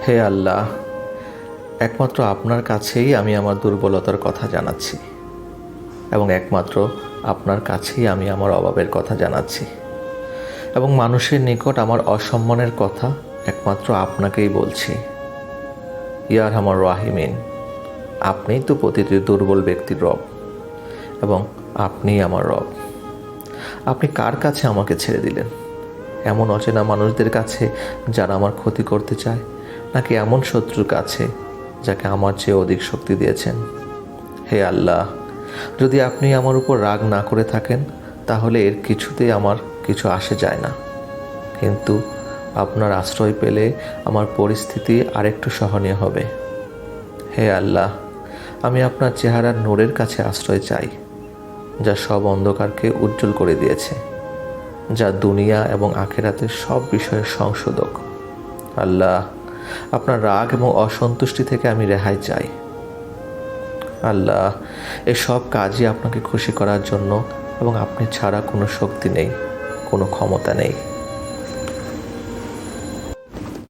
হে আল্লাহ, একমাত্র আপনার কাছেই আমি আমার দুর্বলতার কথা জানাচ্ছি এবং একমাত্র আপনার কাছেই আমি আমার অভাবের কথা জানাচ্ছি এবং মানুষের নিকট আমার অসম্মানের কথা একমাত্র আপনাকেই বলছি। ইয়া আরহামার রাহিমিন, আপনিই তো প্রতিটি দুর্বল ব্যক্তির রব এবং আপনিই আমার রব। আপনি কার কাছে আমাকে ছেড়ে দিলেন? এমন অচেনা মানুষদের কাছে যারা আমার ক্ষতি করতে চায়, নাকি এমন শত্রুর কাছে যাকে আমার চেয়ে অধিক শক্তি দিয়েছেন? হে আল্লাহ, যদি আপনি আমার উপর রাগ না করে থাকেন তাহলে এর কিছুতেই আমার কিছু আসে যায় না, কিন্তু আপনার আশ্রয় পেলে আমার পরিস্থিতি আরেকটু সহনীয় হবে। হে আল্লাহ, আমি আপনার চেহারার নূরের কাছে আশ্রয় চাই, যা সব অন্ধকারকে উজ্জ্বল করে দিয়েছে, যা দুনিয়া এবং আখিরাতের সব বিষয়ের সংশোধক। আল্লাহ, আপনার রাগ এবং অসন্তুষ্টি থেকে আমি রেহাই চাই। আল্লাহ, এই সব কাজই আপনাকে খুশি করার জন্য এবং আপনি ছাড়া কোনো শক্তি নেই, কোনো ক্ষমতা নেই।